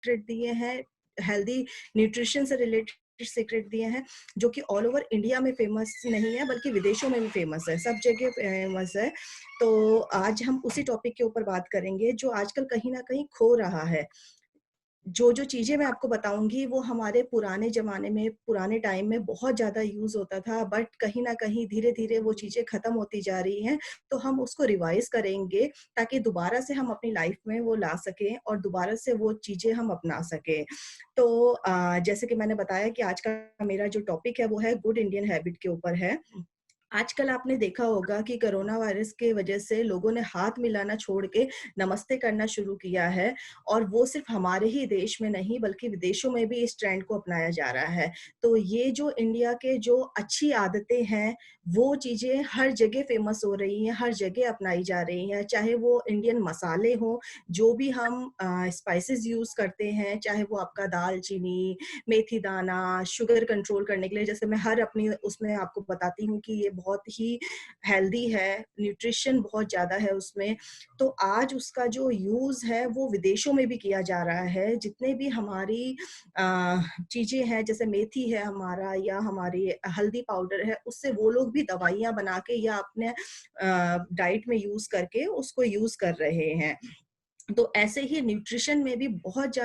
Secret दिए हैं, healthy nutrition से रिलेटेड सीक्रेट दिए हैं, जो कि ऑल ओवर इंडिया में फेमस नहीं है बल्कि विदेशों में भी फेमस है, सब जगह फेमस है। तो आज हम उसी टॉपिक के ऊपर बात करेंगे जो आजकल कहीं न कहीं खो रहा है। जो चीज़ें मैं आपको बताऊँगी वो हमारे पुराने ज़माने में, पुराने टाइम में बहुत ज़्यादा यूज़ होता था, बट कहीं न कहीं धीरे-धीरे वो चीज़ें ख़त्म होती जा रही हैं। तो हम उसको रिवाइज़ करेंगे ताकि दोबारा से हम अपनी लाइफ़ में वो ला सकें और दोबारा से वो चीज़ें हम अपना सकें। तो जैसे कि मैंने बताया कि आज का मेरा जो टॉपिक है वो है गुड इंडियन हैबिट के ऊपर है। आजकल आपने देखा होगा कि कोरोना वायरस के वजह से लोगों ने हाथ मिलाना छोड़ के नमस्ते करना शुरू किया है, और वो सिर्फ हमारे ही देश में नहीं बल्कि विदेशों में भी इस ट्रेंड को अपनाया जा रहा है। तो ये जो इंडिया के जो अच्छी आदतें हैं, वो चीज़ें हर जगह फ़ेमस हो रही हैं, हर जगह अपनाई जा रही हैं। चाहे वो इंडियन मसाले हों, जो भी हम स्पाइसेस यूज़ करते हैं, चाहे वो आपका दालचीनी, मेथी दाना, शुगर कंट्रोल करने के लिए, जैसे मैं हर अपनी उसमें आपको बताती हूँ कि ये बहुत ही हेल्दी है, न्यूट्रिशन बहुत ज़्यादा है उसमें। तो आज उसका जो यूज़ है वो विदेशों में भी किया जा रहा है। जितने भी हमारी चीज़ें हैं, जैसे मेथी है हमारा या हमारी हल्दी पाउडर है, उससे वो लोग भी दवाइयाँ बना के या अपने डाइट में यूज़ करके उसको यूज़ कर रहे हैं। तो ऐसे ही न्यूट्रिशन में भी बहुत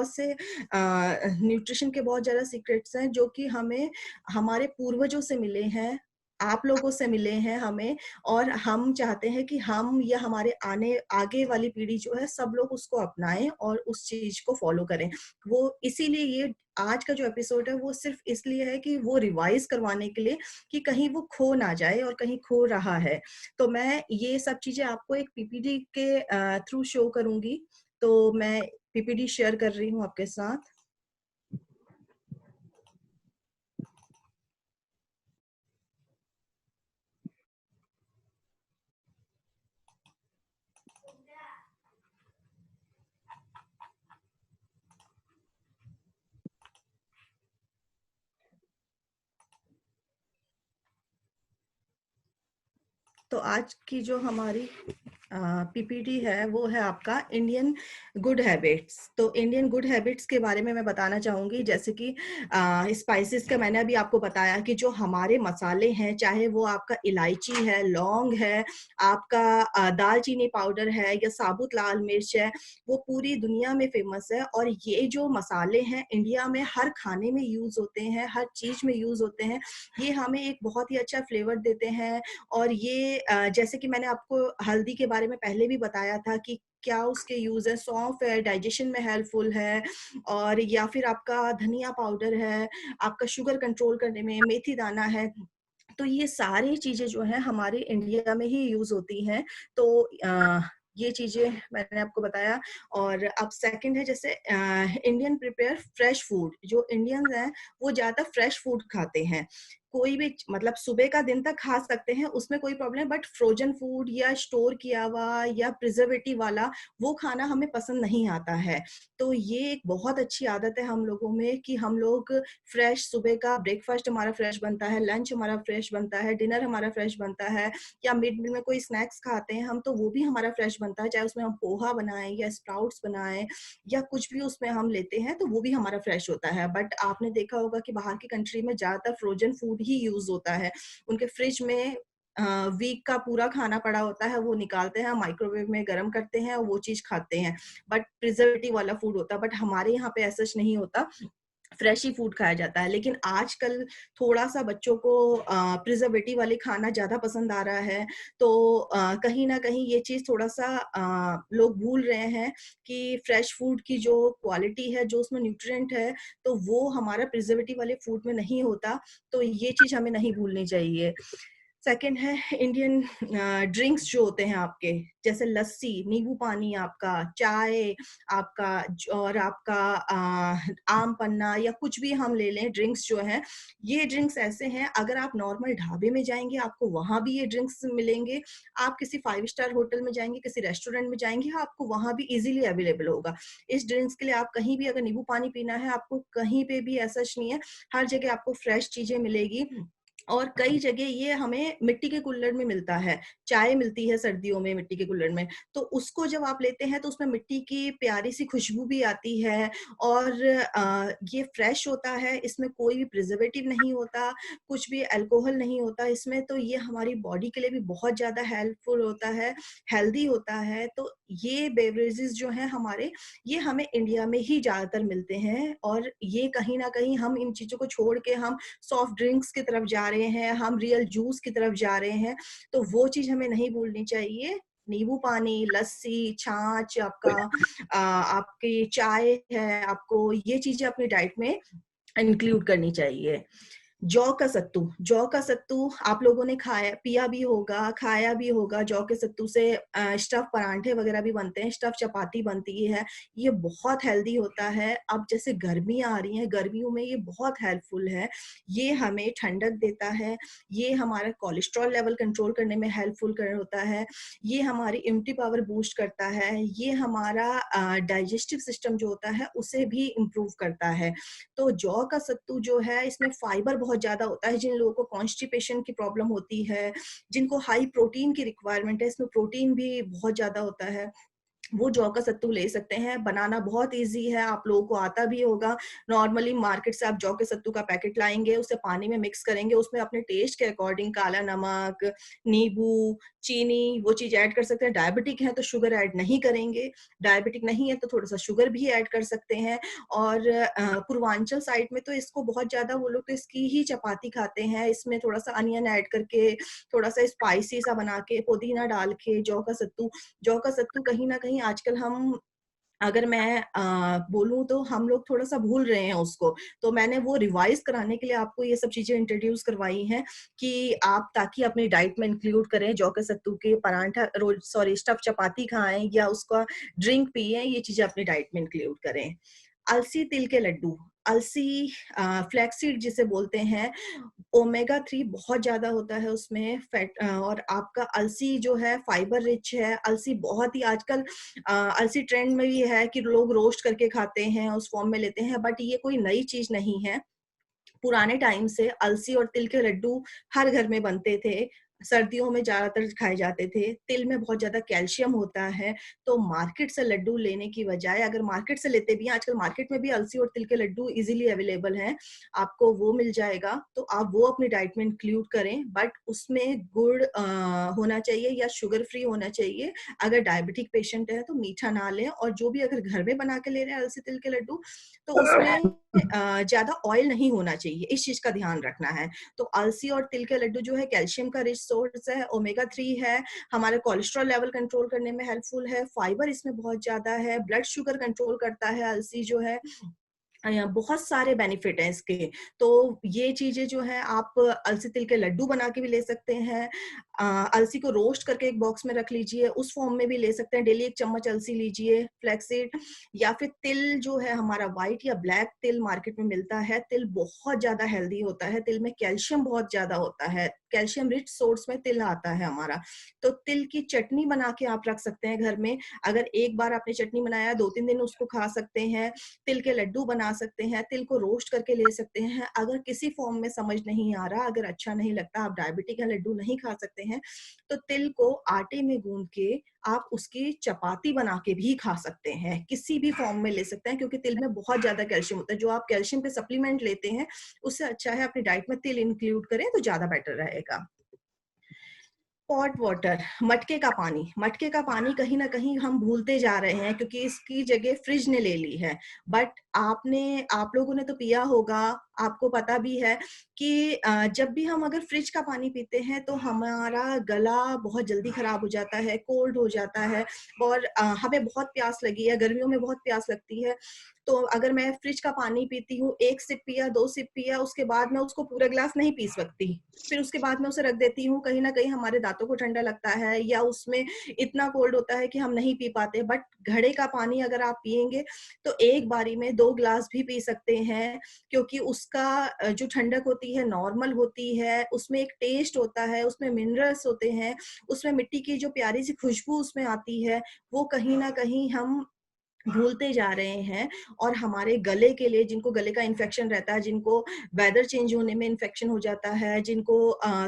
से न्यूट्रिशन के बहुत ज़्यादा सीक्रेट्स हैं जो कि हमें हमारे पूर्वजों से मिले हैं, आप लोगों से मिले हैं हमें, और हम चाहते हैं कि हम या हमारे आगे वाली पीढ़ी जो है सब लोग उसको अपनाएँ और उस चीज़ को फ़ॉलो करें। वो इसीलिए ये आज का जो एपिसोड है वो सिर्फ़ इसलिए है कि वो रिवाइज़ करवाने के लिए कि कहीं वो खो ना जाए और कहीं खो रहा है। तो मैं ये सब चीज़ें आपको एक पीपीटी के थ्रू शो करूँगी। तो मैं पीपीटी शेयर कर रही हूँ आपके साथ। तो आज की जो हमारी पीपीटी है वो है आपका इंडियन गुड हैबिट्स। तो इंडियन गुड हैबिट्स के बारे में मैं बताना चाहूँगी, जैसे कि स्पाइसेस का मैंने अभी आपको बताया कि जो हमारे मसाले हैं, चाहे वो आपका इलायची है, लौंग है, आपका दालचीनी पाउडर है या साबुत लाल मिर्च है, वो पूरी दुनिया में फ़ेमस है। और ये जो मसाले हैं इंडिया में हर खाने में यूज़ होते हैं, हर चीज़ में यूज़ होते हैं। ये हमें एक बहुत ही अच्छा फ्लेवर देते हैं। और ये जैसे कि मैंने आपको हल्दी के बारे में पहले भी बताया था कि क्या उसके यूज़ है, सौंफ है, डाइजेशन में हेल्पफुल है, और या फिर आपका धनिया पाउडर है, आपका शुगर कंट्रोल करने में मेथी दाना है। तो ये सारी चीज़ें जो हैं हमारे इंडिया में ही यूज़ होती हैं। तो ये चीज़ें मैंने आपको बताया। और अब सेकंड है, जैसे इंडियन प्रिपेयर फ्रेश फूड। जो इंडियंस हैं वो ज़्यादा फ्रेश फूड खाते हैं। कोई भी मतलब सुबह का दिन तक खा सकते हैं, उसमें कोई प्रॉब्लम, बट फ्रोज़न फूड या स्टोर किया हुआ या प्रिजर्वेटिव वाला वो खाना हमें पसंद नहीं आता है। तो ये एक बहुत अच्छी आदत है हम लोगों में कि हम लोग फ्रेश सुबह का ब्रेकफ़ास्ट हमारा फ्रेश बनता है, लंच हमारा फ्रेश बनता है, डिनर हमारा फ्रेश बनता है, या मिड में कोई स्नैक्स खाते हैं हम तो वो भी हमारा फ्रेश बनता है, चाहे उसमें हम पोहा बनाएँ या स्प्राउट्स बनाएँ या कुछ भी उसमें हम लेते हैं तो वो भी हमारा फ्रेश होता है। बट आपने देखा होगा कि बाहर की कंट्री में ज़्यादातर फ्रोज़न फूड ही यूज़ होता है। उनके फ्रिज में अ, वीक का पूरा खाना पड़ा होता है, वो निकालते हैं, माइक्रोवेव में गरम करते हैं और वो चीज़ खाते हैं। बट प्रिजर्वेटिव वाला फूड होता है, बट हमारे यहाँ पे ऐसा नहीं होता, फ्रेश ही फूड खाया जाता है। लेकिन आजकल थोड़ा-सा बच्चों को प्रिजर्वेटिव वाले खाना ज़्यादा पसंद आ रहा है। तो कहीं न कहीं ये चीज़ थोड़ा-सा लोग भूल रहे हैं कि फ्रेश फूड की जो क्वालिटी है, जो उसमें न्यूट्रिएंट है, तो वो हमारा प्रिजर्वेटिव वाले फूड में नहीं होता। तो ये चीज़ हमें नहीं भूलनी चाहिए। सेकंड है इंडियन ड्रिंक्स जो होते हैं आपके, जैसे लस्सी, नींबू पानी आपका, चाय आपका और आपका आम पन्ना या कुछ भी हम ले लें, ड्रिंक्स जो हैं, ये ड्रिंक्स ऐसे हैं अगर आप नॉर्मल ढाबे में जाएँगे आपको वहाँ भी ये ड्रिंक्स मिलेंगे। आप किसी 5 स्टार होटल में जाएँगे, किसी रेस्टोरेंट में जाएँगे, आपको वहाँ भी ईज़िली अवेलेबल होगा। इस ड्रिंक्स के लिए आप कहीं भी अगर नींबू पानी पीना है, आपको कहीं पे भी ऐसा नहीं है, हर जगह आपको फ्रेश चीज़ें मिलेगी। और कई जगह ये हमें मिट्टी के कुल्हड़ में मिलता है, चाय मिलती है सर्दियों में मिट्टी के कुल्हड़ में, तो उसको जब आप लेते हैं तो उसमें मिट्टी की प्यारी-सी खुशबू भी आती है और ये फ्रेश होता है, इसमें कोई भी प्रिजर्वेटिव नहीं होता, कुछ भी अल्कोहल नहीं होता इसमें, तो ये हमारी बॉडी के लिए भी बहुत ज़्यादा हेल्पफुल होता है, हेल्दी होता है। तो ये बेवरेजेज़ जो हैं हमारे, ये हमें इंडिया में ही ज़्यादातर मिलते हैं और ये कहीं न कहीं हम इन चीज़ों को छोड़ के हम सॉफ्ट ड्रिंक्स की तरफ जा रहे हैं, हम रियल जूस की तरफ जा रहे हैं, तो वो चीज़ हमें नहीं भूलनी चाहिए। नींबू पानी, लस्सी, छाछ आपका आपकी चाय है, आपको ये चीज़ें अपनी डाइट में इंक्लूड करनी चाहिए। जौ का सत्तू आप लोगों ने खाया पिया भी होगा, खाया भी होगा। जौ के सत्तू से स्टफ़ पराठे वगैरह भी बनते हैं, स्टफ़ चपाती बनती है। ये बहुत हेल्दी होता है। अब जैसे गर्मियाँ आ रही हैं, गर्मियों में ये बहुत हेल्पफुल है। ये हमें ठंडक देता है, ये हमारा कोलेस्ट्रॉल लेवल कंट्रोल करने में हेल्पफुल कर होता है, ये हमारी इम्यूनिटी पावर बूस्ट करता है, ये हमारा डाइजेस्टिव सिस्टम जो होता है, उसे भी इम्प्रूव करता है। तो जौ का सत्तू जो है इसमें फाइबर बहुत ज़्यादा होता है, जिन लोगों को कॉन्स्टिपेशन की प्रॉब्लम होती है, जिनको हाई प्रोटीन की रिक्वायरमेंट है, इसमें प्रोटीन भी बहुत ज़्यादा होता है। वो जौ का सत्तू ले सकते हैं, बनाना बहुत ईज़ी है, आप लोगों को आता भी होगा। नॉर्मली मार्केट से आप जौ के सत्तू का पैकेट लाएँगे, उसे पानी में मिक्स करेंगे, उसमें अपने टेस्ट के अकॉर्डिंग काला नमक, नींबू, चीनी वो चीज़ ऐड कर सकते हैं। डायबिटिक हैं तो शुगर ऐड नहीं करेंगे, डायबिटिक नहीं है तो थोड़ा-सा शुगर भी ऐड कर सकते हैं और पूर्वांचल साइड में तो इसको बहुत ज़्यादा वो लोग तो इसकी ही चपाती खाते हैं, इसमें थोड़ा-सा अनियन ऐड करके, थोड़ा-सा स्पाइसी सा बना के, पुदीना डाल के जौ का सत्तू कहीं न कहीं आजकल हम अगर मैं बोलूँ तो हम लोग थोड़ा-सा भूल रहे हैं उसको। तो मैंने वो रिवाइज़ कराने के लिए आपको ये सब चीज़ें इंट्रोड्यूस करवाई हैं कि आप ताकि अपनी डाइट में इंक्लूड करें, जौ के सत्तू के पराठा रोल सॉरी स्टफ़ चपाती खाएँ या उसका ड्रिंक पिएँ, ये चीज़ें अपनी डाइट में इंक्लूड करें। अलसी तिल के लड्डू, अलसी फ्लैक्स सीड जिसे बोलते हैं, ओमेगा 3 बहुत ज़्यादा होता है उसमें और आपका अलसी जो है फाइबर रिच है, अलसी बहुत ही आजकल अलसी ट्रेंड में भी है कि लोग रोस्ट करके खाते हैं, उस फॉर्म में लेते हैं, बट ये कोई नई चीज़ नहीं है। पुराने टाइम से अलसी और तिल के लड्डू हर घर में बनते थे। सर्दियों में ज़्यादातर खाए जाते थे। तिल में बहुत ज़्यादा कैल्शियम होता है, तो मार्केट से लड्डू लेने की बजाय अगर मार्केट से लेते भी हैं, आजकल मार्केट में भी अलसी और तिल के लड्डू ईज़िली अवेलेबल हैं, आपको वो मिल जाएगा, तो आप वो अपनी डाइट में इंक्लूड करें, बट उसमें गुड़ होना चाहिए या शुगर फ्री होना चाहिए। अगर डायबिटिक पेशेंट है, तो मीठा ना लें और जो भी अगर घर में बना के ले रहे हैं अलसी तिल के लड्डू, तो उसमें ज़्यादा ऑयल नहीं होना चाहिए, इस चीज़ का ध्यान रखना है। तो अलसी और तिल के लड्डू जो है कैल्शियम का रिच सोर्स है, ओमेगा 3 है, हमारे कोलेस्ट्रॉल लेवल कंट्रोल करने में हेल्पफुल है, फाइबर इसमें बहुत ज़्यादा है, ब्लड शुगर कंट्रोल करता है अलसी जो है। बहुत सारे बेनिफिट हैं इसके। तो ये चीज़ें जो हैं आप अलसी तिल के लड्डू बना के भी ले सकते हैं। अलसी को रोस्ट करके एक बॉक्स में रख लीजिए, उस फॉर्म में भी ले सकते हैं। डेली 1 चम्मच अलसी लीजिए, फ्लैक्ससीड या फिर तिल जो है हमारा व्हाइट या ब्लैक तिल मार्केट में मिलता है। तिल बहुत ज़्यादा हेल्दी होता है, तिल में कैल्शियम बहुत ज़्यादा होता है। कैल्शियम रिच सोर्स में तिल आता है हमारा। तो तिल की चटनी बना के आप रख सकते हैं घर में। अगर एक बार आपने चटनी बनाया, 2-3 दिन उसको खा सकते हैं। तिल के लड्डू बना सकते हैं, तिल को रोस्ट करके ले सकते हैं। अगर किसी फॉर्म में समझ नहीं आ रहा, अगर अच्छा नहीं लगता, आप डायबिटिक है, लड्डू नहीं खा सकते हैं, तो तिल को आटे में गूँध के आप उसकी चपाती बना के भी खा सकते हैं। किसी भी फॉर्म में ले सकते हैं क्योंकि तिल में बहुत ज़्यादा कैल्शियम होता है। जो आप कैल्शियम के सप्लीमेंट लेते हैं, उससे अच्छा है अपनी डाइट में तिल इंक्लूड करें तो ज़्यादा बेटर रहेगा। पॉट वाटर, मटके का पानी कहीं न कहीं हम भूलते जा रहे हैं क्योंकि इसकी जगह फ्रिज ने ले ली है। बट आप लोगों ने तो पिया होगा, आपको पता भी है कि जब भी हम अगर फ्रिज का पानी पीते हैं तो हमारा गला बहुत जल्दी खराब हो जाता है, कोल्ड हो जाता है और हमें बहुत प्यास लगी है, गर्मियों में बहुत प्यास लगती है। तो अगर मैं फ्रिज का पानी पीती हूँ, 1 सिप पिया, 2 सिप पिया, उसके बाद मैं उसको पूरा ग्लास नहीं पी सकती। फिर उसके बाद मैं उसे रख देती हूँ, कहीं न कहीं हमारे दाँतों को ठंडा लगता है या उसमें इतना कोल्ड होता है कि हम नहीं पी पाते। बट घड़े का पानी अगर आप पिएँगे, तो एक बारी में 2 ग्लास भी पी सकते हैं क्योंकि उसका जो ठंडक होती है नॉर्मल होती है, उसमें एक टेस्ट होता है, उसमें मिनरल्स होते हैं, उसमें मिट्टी की जो प्यारी-सी खुशबू उसमें आती है, वो कहीं न कहीं हम भूलते जा रहे हैं। और हमारे गले के लिए, जिनको गले का इन्फेक्शन रहता है, जिनको वेदर चेंज होने में इन्फेक्शन हो जाता है, जिनको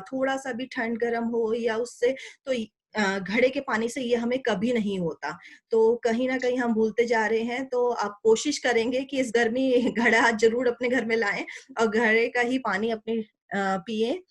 थोड़ा-सा भी ठंड गर्म हो या उससे, तो घड़े के पानी से ये हमें कभी नहीं होता। तो कहीं न कहीं हम भूलते जा रहे हैं, तो आप कोशिश करेंगे कि इस गर्मी घड़ा ज़रूर अपने घर में लाएँ और घड़े का ही पानी अपने पिएँ।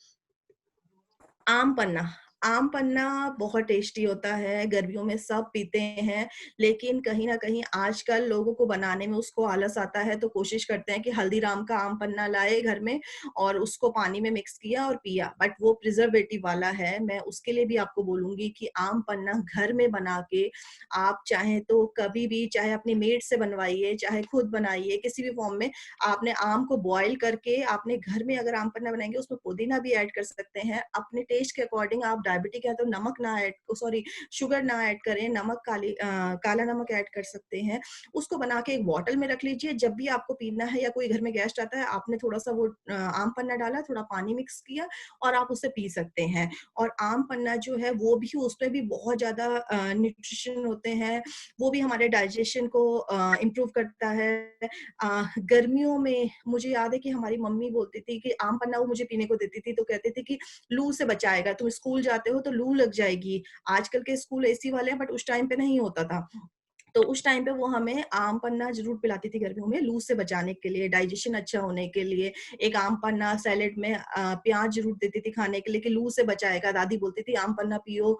आम पन्ना, आम पन्ना बहुत टेस्टी होता है, गर्मियों में सब पीते हैं, लेकिन कहीं न कहीं आजकल लोगों को बनाने में उसको आलस आता है, तो कोशिश करते हैं कि हल्दीराम का आम पन्ना लाए घर में और उसको पानी में मिक्स किया और पिया, बट वो प्रिज़र्वेटिव वाला है। मैं उसके लिए भी आपको बोलूँगी कि आम पन्ना घर में बना के आप चाहें तो कभी भी, चाहे अपनी मेड से बनवाइए, चाहे खुद बनाइए, किसी भी फॉर्म में आपने आम को बॉयल करके आपने घर में अगर आम पन्ना बनाएँगे, उसमें पुदीना भी ऐड कर सकते हैं। अपने टेस्ट के अकॉर्डिंग, आप डायबिटिक हैं तो नमक ना ऐड सॉरी शुगर ना ऐड करें, काला नमक ऐड कर सकते हैं। उसको बना के एक बॉटल में रख लीजिए, जब भी आपको पीना है या कोई घर में गेस्ट आता है, आपने थोड़ा-सा वो आम पन्ना डाला, थोड़ा पानी मिक्स किया और आप उसे पी सकते हैं। और आम पन्ना जो है वो भी, उसमें भी बहुत ज़्यादा न्यूट्रिशन होते हैं, वो भी हमारे डाइजेशन को इम्प्रूव करता है। गर्मियों में मुझे याद है कि हमारी मम्मी बोलती थी कि आम पन्ना वो मुझे पीने को देती थी, तो कहती थी कि लू से बचाएगा, तुम स्कूल जाते हो तो लू लग जाएगी। आजकल के स्कूल एसी वाले हैं, बट उस टाइम पे नहीं होता था। तो उस टाइम पे वो हमें आम पन्ना ज़रूर पिलाती थी गर्मियों में, लू से बचाने के लिए, डाइजेशन अच्छा होने के लिए। एक आम पन्ना सैलेड में प्याज़ ज़रूर देती थी खाने के लिए कि लू से बचाएगा। दादी बोलती थी आम पन्ना पियो,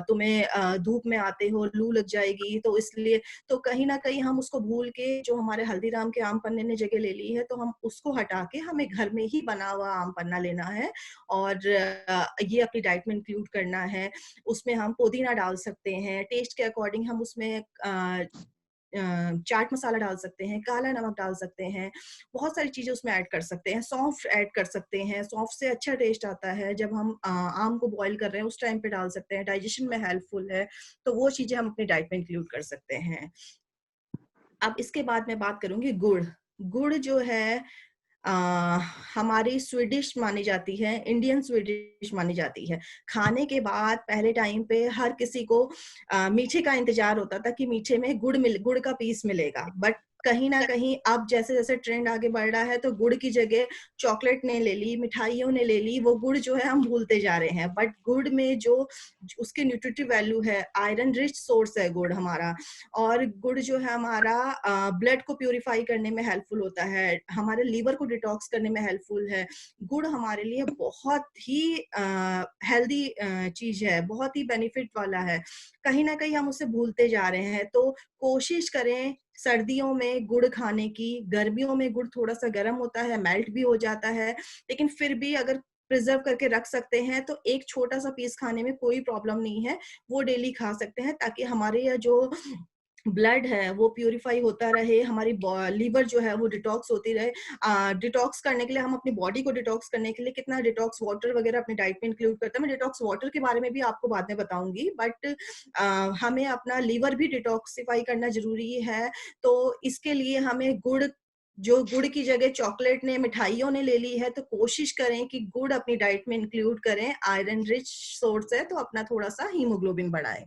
तुम्हें धूप में आते हो, लू लग जाएगी, तो इसलिए। तो कहीं न कहीं हम उसको भूल के, जो हमारे हल्दीराम के आम पन्ने ने जगह ले ली है, तो हम उसको हटा के हमें घर में ही बना हुआ आम पन्ना लेना है और ये अपनी डाइट में इंक्लूड करना है। उसमें हम पुदीना डाल सकते हैं, टेस्ट के अकॉर्डिंग हम उसमें चाट मसाला डाल सकते हैं, काला नमक डाल सकते हैं, बहुत सारी चीज़ें उसमें ऐड कर सकते हैं, सौंफ ऐड कर सकते हैं, सौंफ से अच्छा टेस्ट आता है जब हम आम को बॉयल कर रहे हैं उस टाइम पे डाल सकते हैं, डाइजेशन में हेल्पफुल है, तो वो चीज़ें हम अपनी डाइट में इंक्लूड कर सकते हैं। अब इसके बाद मैं बात करूँगी गुड़। गुड़ जो है अ, हमारी स्वीडिश मानी जाती है, इंडियन स्वीडिश मानी जाती है। खाने के बाद पहले टाइम पे हर किसी को मीठे का इंतज़ार होता था कि मीठे में गुड़ का पीस मिलेगा। बट कहीं न कहीं अब जैसे-जैसे ट्रेंड आगे बढ़ रहा है, तो गुड़ की जगह चॉकलेट ने ले ली, मिठाइयों ने ले ली, वो गुड़ जो है हम भूलते जा रहे हैं। बट गुड़ में जो उसकी न्यूट्रिटिव वैल्यू है, आयरन रिच सोर्स है गुड़ हमारा। और गुड़ जो है हमारा ब्लड को प्यूरिफाई करने में हेल्पफुल होता है, हमारे लीवर को डिटॉक्स करने में हेल्पफुल है। गुड़ हमारे लिए बहुत ही हेल्दी चीज़ है, बहुत ही बेनिफिट वाला है। कहीं न कहीं हम उसे भूलते जा रहे हैं, तो कोशिश करें सर्दियों में गुड़ खाने की, गर्मियों में गुड़ थोड़ा-सा गर्म होता है, मेल्ट भी हो जाता है, लेकिन फिर भी अगर प्रिज़र्व करके रख सकते हैं, तो एक छोटा-सा पीस खाने में कोई प्रॉब्लम नहीं है। वो डेली खा सकते हैं ताकि हमारे ये जो ब्लड है वो प्यूरिफाई होता रहे, हमारी लीवर जो है वो डिटॉक्स होती रहे। डिटॉक्स करने के लिए, हम अपनी बॉडी को डिटॉक्स करने के लिए कितना डिटॉक्स वाटर वगैरह अपनी डाइट में इंक्लूड करते हैं। मैं डिटॉक्स वाटर के बारे में भी आपको बाद में बताऊंगी, बट हमें अपना लीवर भी डिटॉक्सिफाई करना जरूरी है। तो इसके लिए हमें गुड़ की जगह चॉकलेट ने, मिठाइयों ने ले ली है, तो कोशिश करें कि गुड़ अपनी डाइट में इंक्लूड करें। आयरन रिच सोर्स है, तो अपना थोड़ा सा हीमोग्लोबिन बढ़ाएं।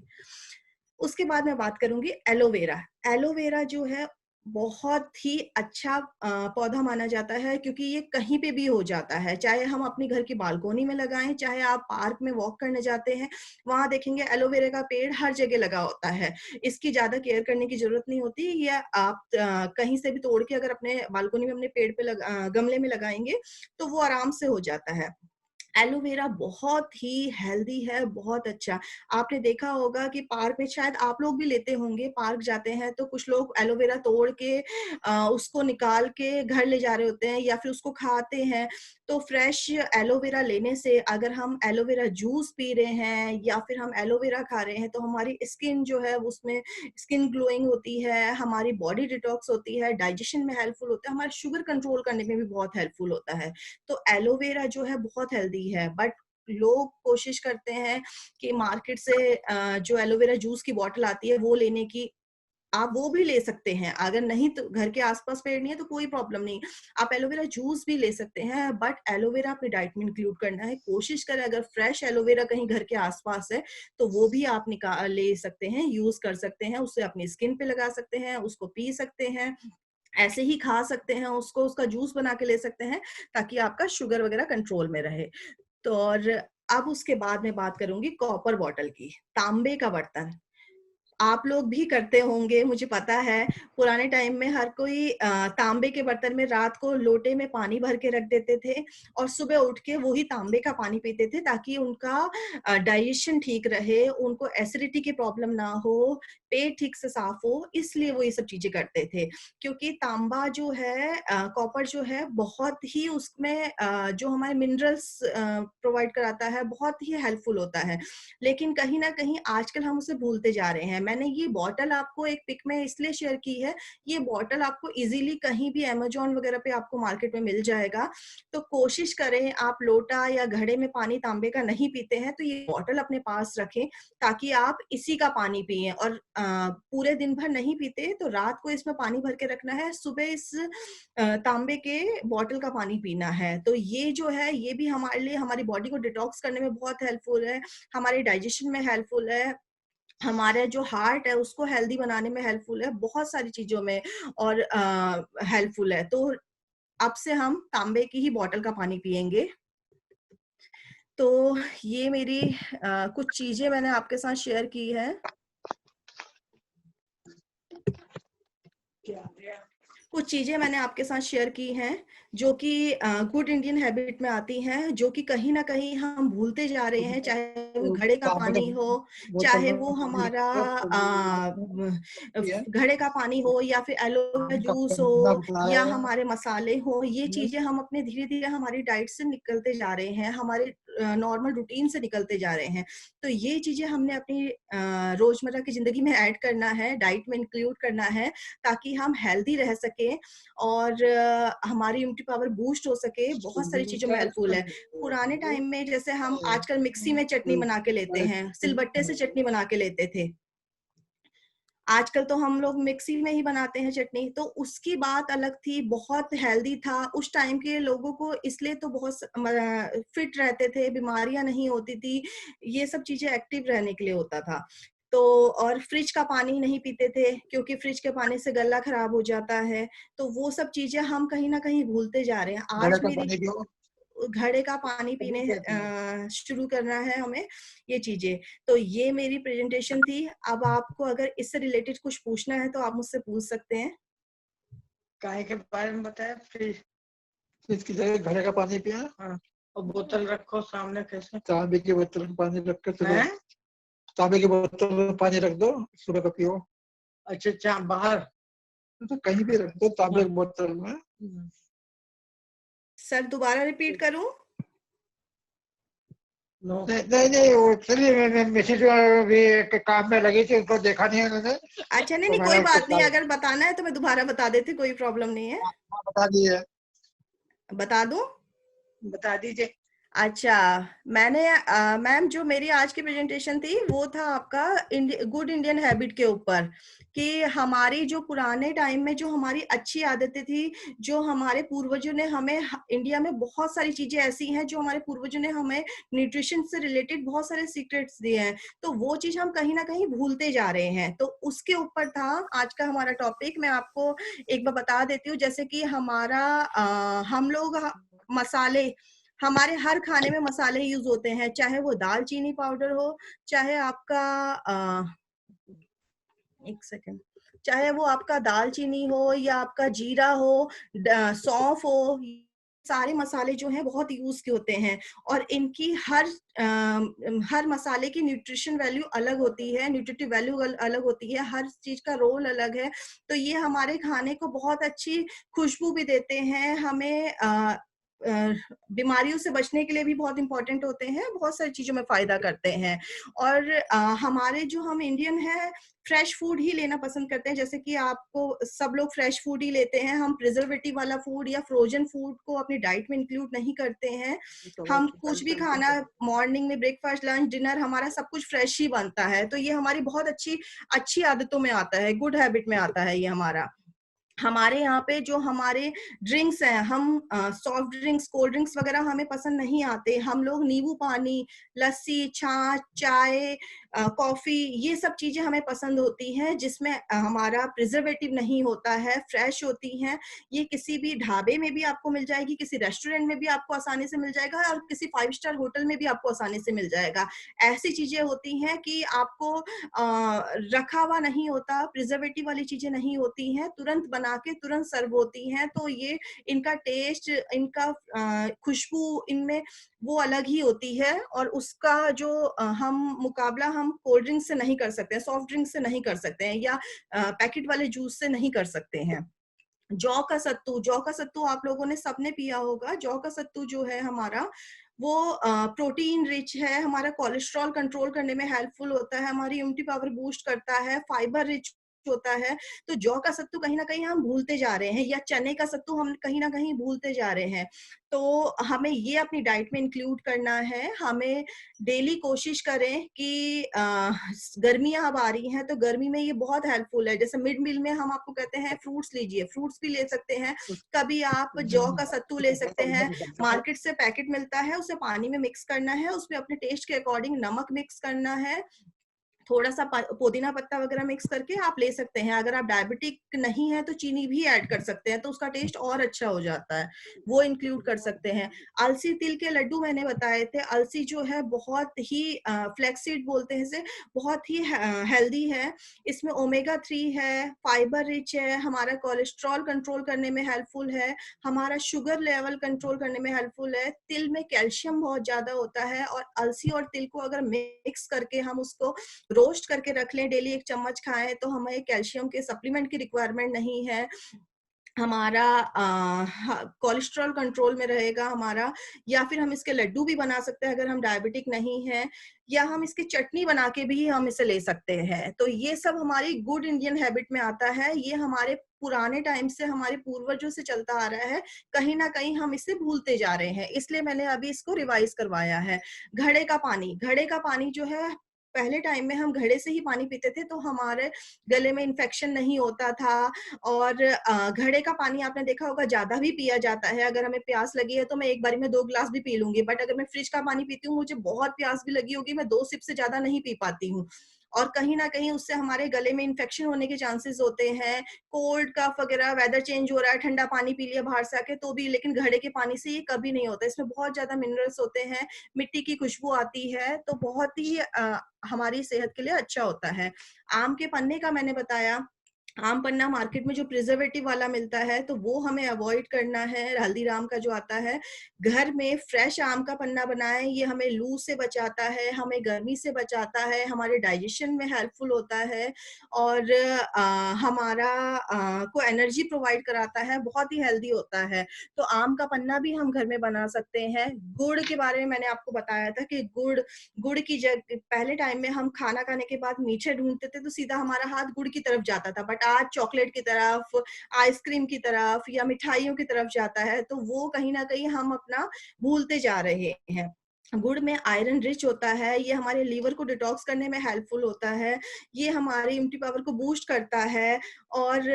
उसके बाद मैं बात करूँगी एलोवेरा। एलोवेरा जो है बहुत ही अच्छा पौधा माना जाता है, क्योंकि ये कहीं पे भी हो जाता है। चाहे हम अपने घर की बालकनी में लगाएँ, चाहे आप पार्क में वॉक करने जाते हैं, वहाँ देखेंगे एलोवेरा का पेड़ हर जगह लगा होता है। इसकी ज़्यादा केयर करने की ज़रूरत नहीं होती। ये आप कहीं से भी तोड़ के अगर अपने बालकनी में अपने पेड़ पे गमले में लगाएँगे, तो वो आराम से हो जाता है। एलोवेरा बहुत ही हेल्दी है, बहुत अच्छा। आपने देखा होगा कि पार्क में, शायद आप लोग भी लेते होंगे, पार्क जाते हैं तो कुछ लोग एलोवेरा तोड़ के उसको निकाल के घर ले जा रहे होते हैं या फिर उसको खाते हैं। तो फ्रेश एलोवेरा लेने से, अगर हम एलोवेरा जूस पी रहे हैं या फिर हम एलोवेरा खा रहे हैं, तो हमारी स्किन जो है उसमें स्किन ग्लोइंग होती है, हमारी बॉडी डिटॉक्स होती है, डाइजेशन में हेल्पफुल होता है, हमारा शुगर कंट्रोल करने में भी बहुत हेल्पफुल होता है। तो एलोवेरा जो है बहुत हेल्दी है, बट लोग कोशिश करते हैं कि मार्केट से जो एलोवेरा जूस की बॉटल आती है वो लेने की, आप वो भी ले सकते हैं। अगर नहीं तो घर के आसपास पेड़ नहीं है तो कोई प्रॉब्लम नहीं, आप एलोवेरा जूस भी ले सकते हैं, बट एलोवेरा अपनी डाइट में इंक्लूड करना है। कोशिश करें अगर फ्रेश एलोवेरा कहीं घर के आसपास है तो वो भी आप निकाल ले सकते हैं, यूज कर सकते हैं, उससे अपनी स्किन पे लगा सकते हैं, उसको पी सकते हैं, ऐसे ही खा सकते हैं उसको, उसका जूस बना के ले सकते हैं, ताकि आपका शुगर वगैरह कंट्रोल में रहे। तो और अब उसके बाद मैं बात करूंगी कॉपर बॉटल की, तांबे का बर्तन। आप लोग भी करते होंगे, मुझे पता है। पुराने टाइम में हर कोई तांबे के बर्तन में रात को लोटे में पानी भर के रख देते थे और सुबह उठ के वही तांबे का पानी पीते थे, ताकि उनका डाइजेशन ठीक रहे, उनको एसिडिटी की प्रॉब्लम ना हो, पेट ठीक से साफ हो, इसलिए वो ये सब चीजें करते थे। क्योंकि तांबा जो है, कॉपर जो है, बहुत ही उसमें जो हमारे मिनरल्स प्रोवाइड कराता है, बहुत ही हेल्पफुल होता है। लेकिन कहीं ना कहीं आजकल हम उसे भूलते जा रहे हैं। मैंने ये बॉटल आपको एक पिक में इसलिए शेयर की है, ये बॉटल आपको इजीली कहीं भी अमेजोन वगैरह पे आपको मार्केट में मिल जाएगा। तो कोशिश करें, आप लोटा या घड़े में पानी तांबे का नहीं पीते हैं तो ये बॉटल अपने पास रखें, ताकि आप इसी का पानी पिए। और पूरे दिन भर नहीं पीते तो रात को इसमें पानी भर के रखना है, सुबह इस तांबे के बॉटल का पानी पीना है। तो ये जो है, ये भी हमारे लिए, हमारी बॉडी को डिटॉक्स करने में बहुत हेल्पफुल है, हमारे डाइजेशन में हेल्पफुल है, हमारे जो हार्ट है उसको हेल्दी बनाने में हेल्पफुल है, बहुत सारी चीजों में और हेल्पफुल है। तो अब से हम तांबे की ही बॉटल का पानी पिएंगे। तो ये मेरी कुछ चीजें मैंने आपके साथ शेयर की है। कुछ चीजें मैंने आपके साथ शेयर की हैं जो कि गुड इंडियन हैबिट में आती हैं, जो कि कहीं ना कहीं हम भूलते जा रहे हैं। चाहे वो घड़े का पानी हो, चाहे वो हमारा घड़े का पानी हो, या फिर एलोवेरा जूस हो, या हमारे मसाले हो, ये चीजें हम अपने धीरे धीरे हमारी डाइट से निकलते जा रहे हैं, हमारे नॉर्मल रूटीन से निकलते जा रहे हैं। तो ये चीजें हमने अपनी रोजमर्रा की जिंदगी में ऐड करना है, डाइट में इंक्लूड करना है, ताकि हम हेल्दी रह सके और हमारी इम्यूनिटी पावर बूस्ट हो सके। बहुत सारी चीजों में हेल्पफुल है। पुराने टाइम में जैसे हम आजकल मिक्सी में चटनी बना के लेते हैं, सिलबट्टे से चटनी बना के लेते थे, आजकल तो हम लोग मिक्सी में ही बनाते हैं चटनी। तो उसकी बात अलग थी, बहुत हेल्दी था उस टाइम के लोगों को, इसलिए तो बहुत फिट रहते थे, बीमारियां नहीं होती थी, ये सब चीजें एक्टिव रहने के लिए होता था। तो और फ्रिज का पानी नहीं पीते थे, क्योंकि फ्रिज के पानी से गला खराब हो जाता है। तो वो सब चीजें हम कहीं ना कहीं भूलते जा रहे हैं। आज मेरी घड़े का पानी पीने शुरू करना है हमें, ये चीजें। तो ये मेरी प्रेजेंटेशन थी। अब आपको अगर इससे रिलेटेड कुछ पूछना है तो आप मुझसे पूछ सकते हैं। काय के बारे में बताया, फ्रिज फ्रिज की जगह घड़े का पानी पिया। हाँ, और बोतल रखो सामने कैसे? तांबे की बोतल में पानी रख कर सुबह, हैं? तांबे की बोतल में पानी रख दो, सुबह का पियो। अच्छा, बाहर तो कहीं भी रख दो तांबे की बोतल में। सर दोबारा रिपीट करूं? नहीं, वो चलिए, मिसेज भी काम में लगी थी, उनको देखा नहीं उन्होंने। अच्छा, नहीं तो नहीं, मैंने कोई उसको बात नहीं, अगर बताना है तो मैं दोबारा बता देती, कोई प्रॉब्लम नहीं है। बता दिए। बता दूं? बता दीजिए। अच्छा, मैंने मैम, जो मेरी आज की प्रेजेंटेशन थी वो था आपका गुड इंडियन हैबिट के ऊपर, कि हमारी जो पुराने टाइम में जो हमारी अच्छी आदतें थी, जो हमारे पूर्वजों ने हमें, इंडिया में बहुत सारी चीजें ऐसी हैं जो हमारे पूर्वजों ने हमें न्यूट्रिशन से रिलेटेड बहुत सारे सीक्रेट्स दिए हैं, तो वो चीज हम कहीं ना कहीं भूलते जा रहे हैं। तो उसके ऊपर था आज का हमारा टॉपिक। मैं आपको एक बार बता देती हूँ, जैसे कि हमारा हम लोग मसाले, हमारे हर खाने में मसाले यूज होते हैं, चाहे वो दालचीनी पाउडर हो, चाहे आपका एक सेकेंड, चाहे वो आपका दालचीनी हो या आपका जीरा हो, सौंफ हो, सारे मसाले जो हैं बहुत यूज के होते हैं। और इनकी हर मसाले की न्यूट्रिशन वैल्यू अलग होती है, न्यूट्रिटिव वैल्यू अलग होती है, हर चीज का रोल अलग है। तो ये हमारे खाने को बहुत अच्छी खुशबू भी देते हैं, हमें बीमारियों से बचने के लिए भी बहुत इंपॉर्टेंट होते हैं, बहुत सारी चीजों में फायदा करते हैं। और हमारे जो हम इंडियन है फ्रेश फूड ही लेना पसंद करते हैं, जैसे कि आपको सब लोग फ्रेश फूड ही लेते हैं, हम प्रिजर्वेटिव वाला फूड या फ्रोजन फूड को अपनी डाइट में इंक्लूड नहीं करते हैं। हम कुछ भी खाना मॉर्निंग में ब्रेकफास्ट लंच डिनर हमारा सब कुछ फ्रेश ही बनता है, तो ये हमारी बहुत अच्छी अच्छी आदतों में आता है, गुड हैबिट में आता है ये हमारा। हमारे यहाँ पे जो हमारे ड्रिंक्स हैं, हम सॉफ्ट ड्रिंक्स कोल्ड ड्रिंक्स वगैरह हमें पसंद नहीं आते, हम लोग नींबू पानी लस्सी छाछ चाय कॉफी ये सब चीजें हमें पसंद होती हैं जिसमें हमारा प्रिजर्वेटिव नहीं होता है, फ्रेश होती हैं। ये किसी भी ढाबे में भी आपको मिल जाएगी, किसी रेस्टोरेंट में भी आपको आसानी से मिल जाएगा और किसी 5 स्टार होटल में भी आपको आसानी से मिल जाएगा। ऐसी चीजें होती हैं कि आपको रखा हुआ नहीं होता, प्रिजर्वेटिव वाली चीजें नहीं होती हैं, तुरंत बना के तुरंत सर्व होती हैं, तो ये इनका टेस्ट इनका खुशबू इनमें वो अलग ही होती है और उसका जो हम मुकाबला हम कोल्ड ड्रिंक से नहीं कर सकते हैं, सॉफ्ट ड्रिंक से नहीं कर सकते हैं या पैकेट वाले जूस से नहीं कर सकते हैं। जौ का सत्तू आप लोगों ने सबने पिया होगा। जौ का सत्तू जो है हमारा वो प्रोटीन रिच है, हमारा कोलेस्ट्रॉल कंट्रोल करने में हेल्पफुल होता है, हमारी इम्यूनिटी पावर बूस्ट करता है, फाइबर रिच होता है। तो जौ का सत्तू कहीं ना कहीं हम भूलते जा रहे हैं या चने का सत्तू हम कहीं ना कहीं भूलते जा रहे हैं, तो हमें ये अपनी डाइट में इंक्लूड करना है। हमें डेली कोशिश करें कि गर्मियां अब आ रही हैं तो गर्मी में ये बहुत हेल्पफुल है। जैसे मिड मील में हम आपको कहते हैं फ्रूट्स लीजिए, फ्रूट्स भी ले सकते हैं, कभी आप जौ का सत्तू ले सकते हैं, मार्केट से पैकेट मिलता है, उसे पानी में मिक्स करना है, उसमें अपने टेस्ट के अकॉर्डिंग नमक मिक्स करना है, थोड़ा सा पुदीना पत्ता वगैरह मिक्स करके आप ले सकते हैं। अगर आप डायबिटिक नहीं है तो चीनी भी ऐड कर सकते हैं, तो उसका टेस्ट और अच्छा हो जाता है, वो इंक्लूड कर सकते हैं। अलसी तिल के लड्डू मैंने बताए थे, अलसी जो है बहुत ही फ्लैक्सीड बोलते हैं इसे, बहुत ही हेल्दी है, इसमें ओमेगा 3 है, फाइबर रिच है, हमारा कोलेस्ट्रॉल कंट्रोल करने में हेल्पफुल है, हमारा शुगर लेवल कंट्रोल करने में हेल्पफुल है। तिल में कैल्शियम बहुत ज्यादा होता है और अलसी और तिल को अगर मिक्स करके हम उसको रोस्ट करके रख लें, डेली 1 चम्मच खाएं, तो हमें कैल्शियम के सप्लीमेंट की रिक्वायरमेंट नहीं है। हमारा कोलेस्ट्रॉल कंट्रोल में रहेगा हमारा, या फिर हम इसके लड्डू भी बना सकते हैं अगर हम डायबिटिक नहीं है, या हम इसकी चटनी बना के भी हम इसे ले सकते हैं। तो ये सब हमारी गुड इंडियन हैबिट में आता है, ये हमारे पुराने टाइम से हमारे पूर्वजों से चलता आ रहा है, कहीं ना कहीं हम इसे भूलते जा रहे हैं, इसलिए मैंने अभी इसको रिवाइज करवाया है। घड़े का पानी जो है, पहले टाइम में हम घड़े से ही पानी पीते थे, तो हमारे गले में इन्फेक्शन नहीं होता था। और घड़े का पानी आपने देखा होगा ज्यादा भी पिया जाता है, अगर हमें प्यास लगी है तो मैं एक बारी में 2 गिलास भी पी लूंगी, बट अगर मैं फ्रिज का पानी पीती हूँ, मुझे बहुत प्यास भी लगी होगी, मैं 2 सिप से ज्यादा नहीं पी पाती हूँ, और कहीं ना कहीं उससे हमारे गले में इन्फेक्शन होने के चांसेस होते हैं। कोल्ड कफ वगैरह, वेदर चेंज हो रहा है, ठंडा पानी पी लिया बाहर से आके तो भी, लेकिन घड़े के पानी से ये कभी नहीं होता, इसमें बहुत ज्यादा मिनरल्स होते हैं, मिट्टी की खुशबू आती है, तो बहुत ही हमारी सेहत के लिए अच्छा होता है। आम के पन्ने का मैंने बताया, आम पन्ना मार्केट में जो प्रिजर्वेटिव वाला मिलता है तो वो हमें अवॉइड करना है। हल्दीराम का जो आता है, घर में फ्रेश आम का पन्ना बनाएं, ये हमें लू से बचाता है, हमें गर्मी से बचाता है, हमारे डाइजेशन में हेल्पफुल होता है, और हमारा को एनर्जी प्रोवाइड कराता है, बहुत ही हेल्दी होता है। तो आम का पन्ना भी हम घर में बना सकते हैं। गुड़ के बारे में मैंने आपको बताया था कि गुड़ की जगह पहले टाइम में हम खाना खाने के बाद मीठे ढूंढते थे तो सीधा हमारा हाथ गुड़ की तरफ जाता था, बट आज चॉकलेट की तरफ, आइसक्रीम की तरफ या मिठाइयों की तरफ जाता है, तो वो कहीं ना कहीं हम अपना भूलते जा रहे हैं। गुड़ में आयरन रिच होता है, ये हमारे लीवर को डिटॉक्स करने में हेल्पफुल होता है, ये हमारी इम्यूनिटी पावर को बूस्ट करता है, और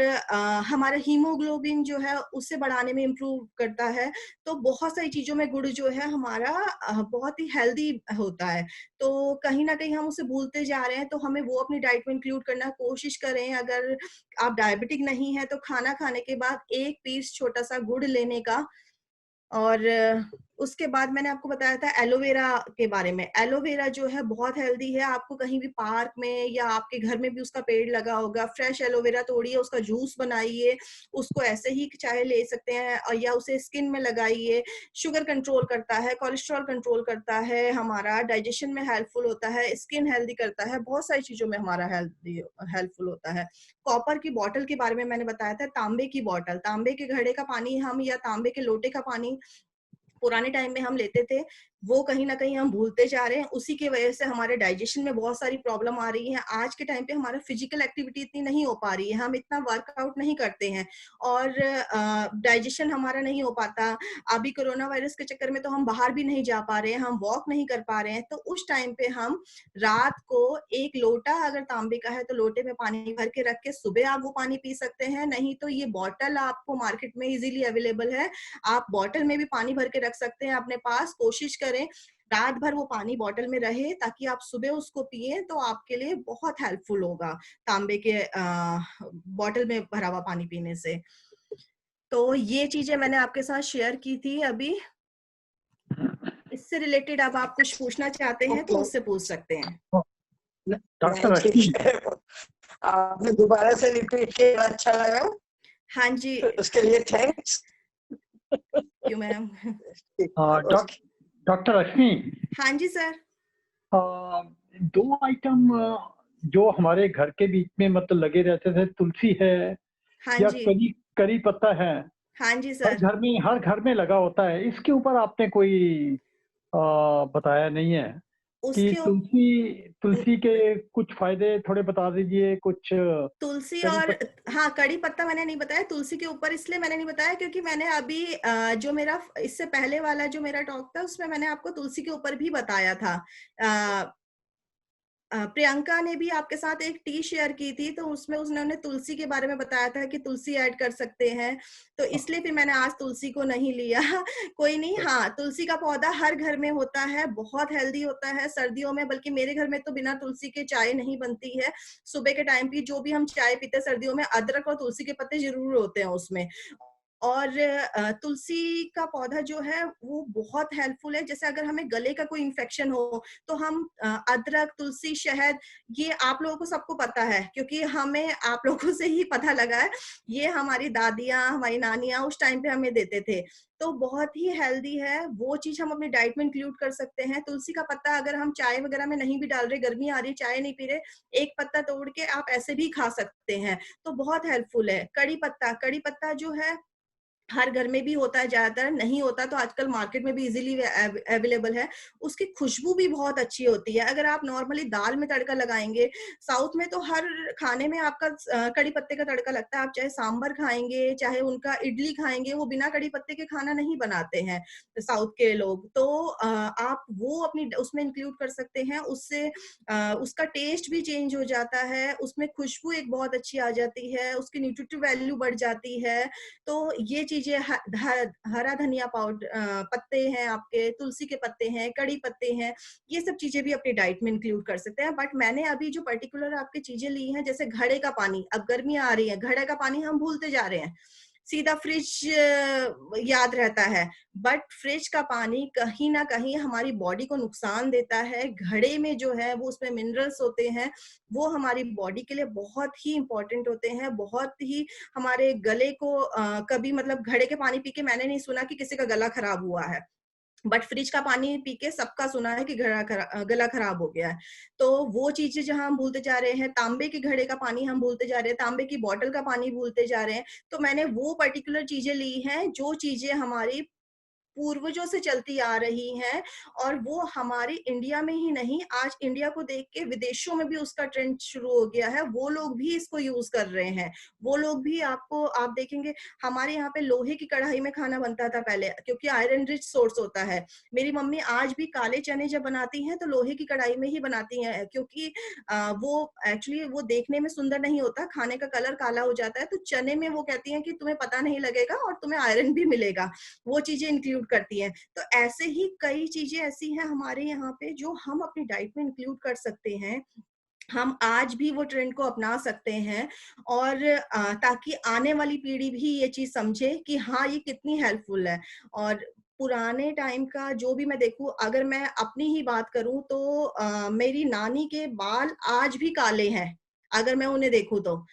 हमारा हीमोग्लोबिन जो है उसे बढ़ाने में इम्प्रूव करता है। तो बहुत सारी चीजों में गुड़ जो है हमारा बहुत ही हेल्दी होता है, तो कहीं ना कहीं हम उसे भूलते जा रहे हैं, तो हमें वो अपनी डाइट में इंक्लूड करना कोशिश करें। अगर आप डायबिटिक नहीं है तो खाना खाने के बाद 1 पीस छोटा सा गुड़ लेने का। और उसके बाद मैंने आपको बताया था एलोवेरा के बारे में। एलोवेरा जो है बहुत हेल्दी है, आपको कहीं भी पार्क में या आपके घर में भी उसका पेड़ लगा होगा, फ्रेश एलोवेरा तोड़िए, उसका जूस बनाइए, उसको ऐसे ही चाहे ले सकते हैं, और या उसे स्किन में लगाइए। शुगर कंट्रोल करता है, कोलेस्ट्रॉल कंट्रोल करता है, हमारा डाइजेशन में हेल्पफुल होता है, स्किन हेल्दी करता है, बहुत सारी चीजों में हमारा हेल्पफुल होता है। कॉपर की बॉटल के बारे में मैंने बताया था, तांबे की बॉटल, तांबे के घड़े का पानी हम या तांबे के लोटे का पानी पुराने टाइम में हम लेते थे वो कहीं ना कहीं हम भूलते जा रहे हैं। उसी की वजह से हमारे डाइजेशन में बहुत सारी प्रॉब्लम आ रही है। आज के टाइम पे हमारा फिजिकल एक्टिविटी इतनी नहीं हो पा रही है, हम इतना वर्कआउट नहीं करते हैं और डाइजेशन हमारा नहीं हो पाता। अभी कोरोना वायरस के चक्कर में तो हम बाहर भी नहीं जा पा रहे हैं, हम वॉक नहीं कर पा रहे हैं। तो उस टाइम पे हम रात को एक लोटा अगर तांबे का है तो लोटे में पानी भर के रख के सुबह आप वो पानी पी सकते हैं। नहीं तो ये बॉटल आपको मार्केट में इजीली अवेलेबल है, आप बॉटल में भी पानी भर के रख सकते हैं अपने पास। कोशिश करें रात भर वो पानी बॉटल में रहे ताकि आप सुबह उसको पिए, तो आपके लिए बहुत हेल्पफुल होगा तांबे के बॉटल में भरा हुआ पानी पीने से। तो ये चीजें मैंने आपके साथ शेयर की थी अभी। इससे रिलेटेड अब आप कुछ पूछना चाहते हैं तो मुझसे पूछ सकते हैं। डॉक्टर नहीं, रश्मि, ठीक है। आपने दोबारा से रिपीट किया, अच्छा लगा, हाँ जी, उसके लिए थैंक्स। क्यों मैम। डॉक्टर रश्मि, हाँ जी सर। दो आइटम जो हमारे घर के बीच में मतलब लगे रहते थे, तुलसी है हाँ या जी। करी करी पत्ता है, हाँ जी सर। हर घर में लगा होता है। इसके ऊपर आपने कोई बताया नहीं है कि उसके तुलसी के कुछ फायदे थोड़े बता दीजिए। कुछ तुलसी करी और पत्ता। हाँ कड़ी पत्ता मैंने नहीं बताया। तुलसी के ऊपर इसलिए मैंने नहीं बताया क्योंकि मैंने अभी जो मेरा इससे पहले वाला जो मेरा टॉक था उसमें मैंने आपको तुलसी के ऊपर भी बताया था। प्रियंका ने भी आपके साथ एक टी शेयर की थी तो उसमें उन्होंने तुलसी के बारे में बताया था कि तुलसी ऐड कर सकते हैं, तो इसलिए फिर मैंने आज तुलसी को नहीं लिया। कोई नहीं, हाँ तुलसी का पौधा हर घर में होता है, बहुत हेल्दी होता है सर्दियों में। बल्कि मेरे घर में तो बिना तुलसी के चाय नहीं बनती है। सुबह के टाइम भी जो भी हम चाय पीते हैं सर्दियों में, अदरक और तुलसी के पत्ते जरूर होते हैं उसमें। और तुलसी का पौधा जो है वो बहुत हेल्पफुल है। जैसे अगर हमें गले का कोई इन्फेक्शन हो तो हम अदरक, तुलसी, शहद, ये आप लोगों को सबको पता है क्योंकि हमें आप लोगों से ही पता लगा है। ये हमारी दादियां, हमारी नानियां उस टाइम पे हमें देते थे, तो बहुत ही हेल्दी है। वो चीज हम अपनी डाइट में इंक्लूड कर सकते हैं। तुलसी का पत्ता अगर हम चाय वगैरह में नहीं भी डाल रहे, गर्मी आ रही है चाय नहीं पी रहे, एक पत्ता तोड़ के आप ऐसे भी खा सकते हैं, तो बहुत हेल्पफुल है। कड़ी पत्ता जो है हर घर में भी होता है, ज्यादातर नहीं होता तो आजकल मार्केट में भी इजीली अवेलेबल है। उसकी खुशबू भी बहुत अच्छी होती है। अगर आप नॉर्मली दाल में तड़का लगाएंगे, साउथ में तो हर खाने में आपका कड़ी पत्ते का तड़का लगता है। आप चाहे सांबर खाएंगे, चाहे उनका इडली खाएंगे, वो बिना कड़ी पत्ते के खाना नहीं बनाते हैं साउथ के लोग। तो आप वो अपनी उसमें इंक्लूड कर सकते हैं, उससे उसका टेस्ट भी चेंज हो जाता है, उसमें खुशबू एक बहुत अच्छी आ जाती है, उसकी न्यूट्रिटिव वैल्यू बढ़ जाती है। तो ये चीजें हरा धनिया पाउडर, पत्ते हैं आपके, तुलसी के पत्ते हैं, कड़ी पत्ते हैं, ये सब चीजें भी अपनी डाइट में इंक्लूड कर सकते हैं। बट मैंने अभी जो पर्टिकुलर आपकी चीजें ली हैं, जैसे घड़े का पानी, अब गर्मियां आ रही है, घड़े का पानी हम भूलते जा रहे हैं, सीधा फ्रिज याद रहता है। बट फ्रिज का पानी कहीं ना कहीं हमारी बॉडी को नुकसान देता है। घड़े में जो है वो उसमें मिनरल्स होते हैं, वो हमारी बॉडी के लिए बहुत ही इंपॉर्टेंट होते हैं, बहुत ही हमारे गले को कभी मतलब घड़े के पानी पी के मैंने नहीं सुना कि किसी का गला खराब हुआ है, बट फ्रिज का पानी पी के सबका सुना है कि गला खराब हो गया है। तो वो चीजें जहां हम भूलते जा रहे हैं, तांबे के घड़े का पानी हम भूलते जा रहे हैं, तांबे की बोतल का पानी भूलते जा रहे हैं। तो मैंने वो पर्टिकुलर चीजें ली हैं जो चीजें हमारी पूर्वजों से चलती आ रही हैं, और वो हमारी इंडिया में ही नहीं, आज इंडिया को देख के विदेशों में भी उसका ट्रेंड शुरू हो गया है। वो लोग भी इसको यूज कर रहे हैं। वो लोग भी आप देखेंगे हमारे यहाँ पे लोहे की कढ़ाई में खाना बनता था पहले, क्योंकि आयरन रिच सोर्स होता है। मेरी मम्मी आज भी काले चने जब बनाती हैं तो लोहे की कढ़ाई में ही बनाती हैं, क्योंकि वो एक्चुअली वो देखने में सुंदर नहीं होता, खाने का कलर काला हो जाता है। तो चने में वो कहती हैं कि तुम्हें पता नहीं लगेगा और तुम्हें आयरन भी मिलेगा, वो चीजें इंक्लूड करती हैं। तो ऐसे ही कई चीजें ऐसी हैं हमारे यहाँ पे जो हम अपनी डाइट में इंक्लूड कर सकते हैं। हम आज भी वो ट्रेंड को अपना सकते हैं, और ताकि आने वाली पीढ़ी भी ये चीज समझे कि हाँ ये कितनी हेल्पफुल है। और पुराने टाइम का जो भी मैं देखूं, अगर मैं अपनी ही बात करूं तो मेरी नानी के बाल आज भी काले हैं अगर मैं उन्हें देखूं तो।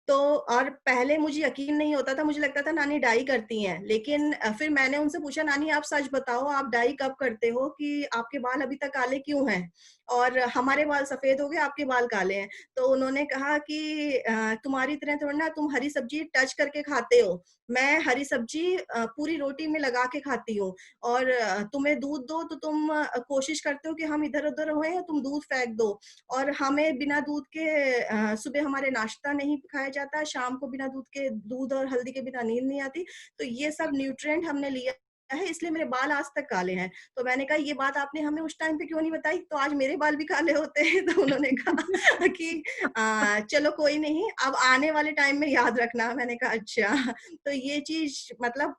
तो और पहले मुझे यकीन नहीं होता था, मुझे लगता था नानी डाई करती हैं, लेकिन फिर मैंने उनसे पूछा, नानी आप सच बताओ आप डाई कब करते हो कि आपके बाल अभी तक काले क्यों हैं, और हमारे बाल सफेद हो गए आपके बाल काले हैं। तो उन्होंने कहा कि तुम्हारी तरह थोड़ा ना, तुम हरी सब्जी टच करके खाते हो, मैं हरी सब्जी पूरी रोटी में लगा के खाती हूँ, और तुम्हें दूध दो तो तुम कोशिश करते हो कि हम इधर उधर होए, तुम दूध फेंक दो, और हमें बिना दूध के सुबह हमारे नाश्ता नहीं खाया जाता, शाम को बिना दूध के, दूध और हल्दी के बिना नींद नहीं आती। तो ये सब न्यूट्रिएंट हमने लिया है, इसलिए मेरे बाल आज तक काले हैं। तो मैंने कहा ये बात आपने हमें उस टाइम पे क्यों नहीं बताई, तो आज मेरे बाल भी काले होते हैं। तो उन्होंने कहा कि चलो कोई नहीं, अब आने वाले टाइम में याद रखना। मैंने कहा अच्छा। तो ये चीज मतलब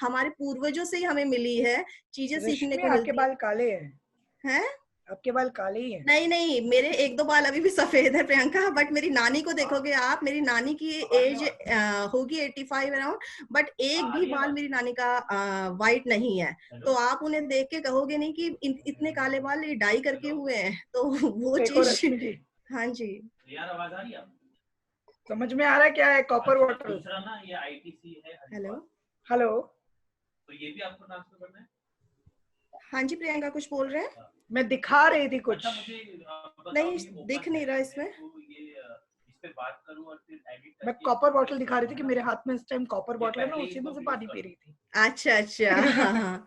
हमारे पूर्वजों से ही हमें मिली है, चीजें सीखने रश्मि को आपके मिलती बाल काले हैं? हैं। आपके बाल काले ही हैं? नहीं नहीं, मेरे एक दो बाल अभी भी सफेद है प्रियंका, बट मेरी नानी को देखोगे आप, मेरी नानी की एज होगी 85 अराउंड, बट एक भी बाल मेरी नानी का वाइट नहीं है। तो आप उन्हें देख के कहोगे नहीं कि इतने काले बाल ये डाई करके हुए हैं। तो वो देखो चीज। रश्मि जी, हाँ जी। समझ में आ रहा है क्या है कॉपर वाटर? दूसरा ना ये आईटीसी है हेलो। हेलो, तो ये भी आपको ट्रांसफर करना है? हाँ जी प्रियंका, कुछ बोल रहे हैं? मैं दिखा रही थी कुछ। अच्छा मुझे बताओ, नहीं, ये open दिख नहीं है, रहा इसमें। मैं तो ये इस पे बात करूं और फिर एडिट मैं करके कॉपर बॉटल दिखा रही थी कि मेरे हाथ में इस टाइम कॉपर ये बॉटल है, मैं पहले ही उसी में से इसको पानी use पी कर रही थी। अच्छा अच्छा। हाँ।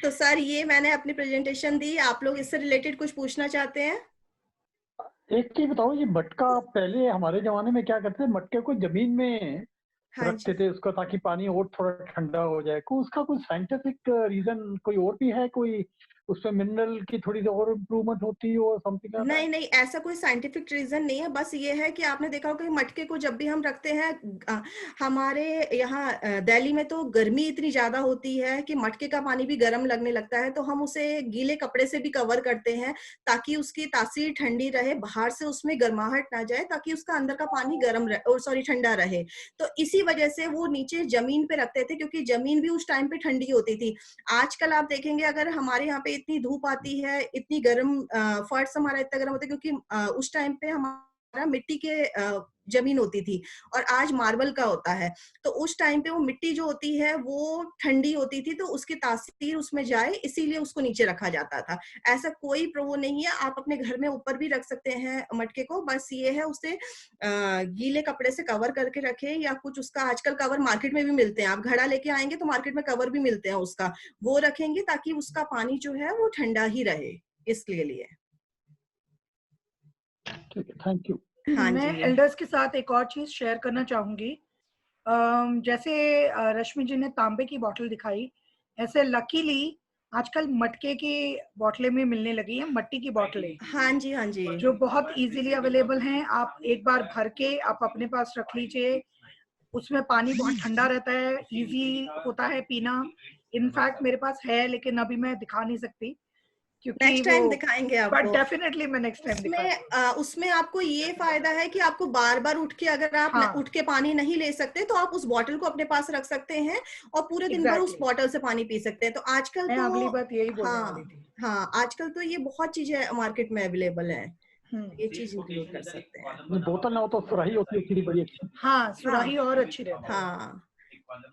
तो सर ये मैंने अपनी प्रेजेंटेशन दी, आप लोग इससे रिलेटेड कुछ पूछना चाहते हैं? एक चीज बताओ, ये मटका पहले हमारे जमाने में क्या करते थे, मटके को जमीन में हाँ रखते जी। थे उसको, ताकि पानी और थोड़ा ठंडा हो जाए। को उसका कोई साइंटिफिक रीजन कोई और भी है, कोई उसमें मिनरल की थोड़ी सी और इम्प्रूवमेंट होती है और समथिंग लाइक नहीं दैट? नहीं, ऐसा कोई साइंटिफिक रीजन नहीं है, बस ये है कि आपने देखा होगा कि मटके को जब भी हम रखते हैं, हमारे यहाँ दिल्ली में तो गर्मी इतनी ज्यादा होती है कि मटके का पानी भी गर्म लगने लगता है, तो हम उसे गीले कपड़े से भी कवर करते हैं ताकि उसकी तासीर ठंडी रहे, बाहर से उसमें गर्माहट ना जाए, ताकि उसका अंदर का पानी गर्म रहे, और सॉरी ठंडा रहे। तो इसी वजह से वो नीचे जमीन पे रखते थे, क्योंकि जमीन भी उस टाइम पे ठंडी होती थी। आजकल आप देखेंगे, अगर हमारे यहाँ पे इतनी धूप आती है, इतनी गर्म फर्श हमारा इतना गर्म होता है, क्योंकि उस टाइम पे हमारा मिट्टी के जमीन होती थी, और आज मार्बल का होता है। तो उस टाइम पे वो मिट्टी जो होती है वो ठंडी होती थी, तो उसकी तासीर उसमें जाए, इसीलिए उसको नीचे रखा जाता था। ऐसा कोई वो नहीं है, आप अपने घर में ऊपर भी रख सकते हैं मटके को, बस ये है उसे गीले कपड़े से कवर करके रखें, या कुछ उसका आजकल कवर मार्केट में भी मिलते हैं, आप घड़ा लेके आएंगे तो मार्केट में कवर भी मिलते हैं उसका, वो रखेंगे ताकि उसका पानी जो है वो ठंडा ही रहे, इसलिए लिए। ठीक है, थैंक यू। हाँ मैं जी। एल्डर्स के साथ एक और चीज शेयर करना चाहूंगी। जैसे रश्मि जी ने तांबे की बोतल दिखाई, ऐसे लकीली आजकल मटके की बोतलें में मिलने लगी हैं, मट्टी की बोतलें, हाँ जी। हाँ जी। जो बहुत इजीली अवेलेबल हैं। आप एक बार भर के आप अपने पास रख लीजिए, उसमें पानी बहुत ठंडा रहता है, इजी होता है पीना। इनफैक्ट मेरे पास है, लेकिन अभी मैं दिखा नहीं सकती क्योंकि नेक्स्ट वो, टाइम दिखाएंगे बट आपको। डेफिनेटली मैं नेक्स्ट टाइम दिखा दूंगी। उसमें आपको ये फायदा है कि आपको बार बार उठ के, अगर आप हाँ, उठ के पानी नहीं ले सकते, तो आप उस बॉटल को अपने पास रख सकते हैं और पूरे दिन भर उस एग्जैक्टली, बॉटल से पानी पी सकते हैं। तो आजकल मैं तो अगली बात यही बोलने वाली हाँ थी। हाँ, आजकल तो ये बहुत चीजें मार्केट में अवेलेबल है, ये सेम चीज इंक्लूड कोटेशन कर इधर एक सकते हैं। कॉलम ये बना हुआ बोतल ना हो तो सुराही होती है, उसकी बड़ी अच्छी। हाँ, हाँ सुराही और अच्छी रहती है। हाँ एक कॉलम।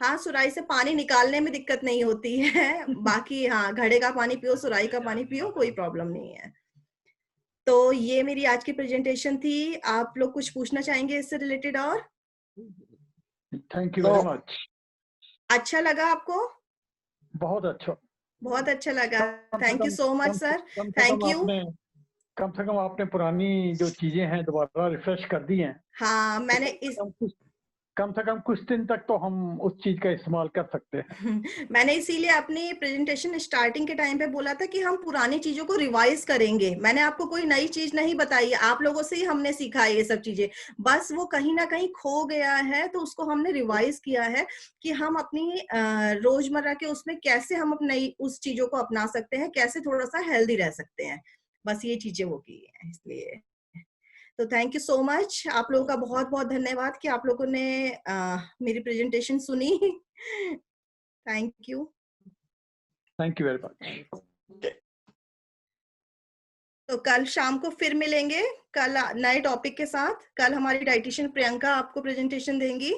हाँ, सुराही से पानी निकालने में दिक्कत नहीं होती है। बाकी हाँ, घड़े का पानी पियो, सुराही का पानी पियो, कोई प्रॉब्लम नहीं है। तो ये मेरी आज की प्रेजेंटेशन थी। आप लोग कुछ पूछना चाहेंगे इससे रिलेटेड? और थैंक यू वेरी मच। अच्छा लगा आपको? बहुत अच्छा। बहुत अच्छा लगा। कम से थैंक यू कम सो मच कम सर। कम से थैंक कम यू। आपने पुरानी जो चीजें हैं दोबारा रिफ्रेश कर दी हैं। हाँ, तो मैंने इस कम से कम कुछ दिन तक तो हम उस चीज का इस्तेमाल कर सकते हैं। मैंने इसीलिए अपनी प्रेजेंटेशन स्टार्टिंग के टाइम पे बोला था कि हम पुरानी चीजों को रिवाइज करेंगे। मैंने आपको कोई नई चीज नहीं बताई, आप लोगों से ही हमने सीखा है ये सब चीजें, बस वो कहीं ना कहीं खो गया है, तो उसको हमने रिवाइज किया है कि हम अपनी रोजमर्रा के उसमें कैसे हम अपनी उस चीजों को अपना सकते हैं, कैसे थोड़ा सा हेल्दी रह सकते हैं, बस ये चीजें वो की है। इसलिए तो थैंक यू सो मच, आप लोगों का बहुत बहुत धन्यवाद कि आप लोगों ने मेरी प्रेजेंटेशन सुनी। Thank you. Thank you very much. तो कल शाम को फिर मिलेंगे, कल नए टॉपिक के साथ। कल हमारी डाइटिशियन प्रियंका आपको प्रेजेंटेशन देंगी।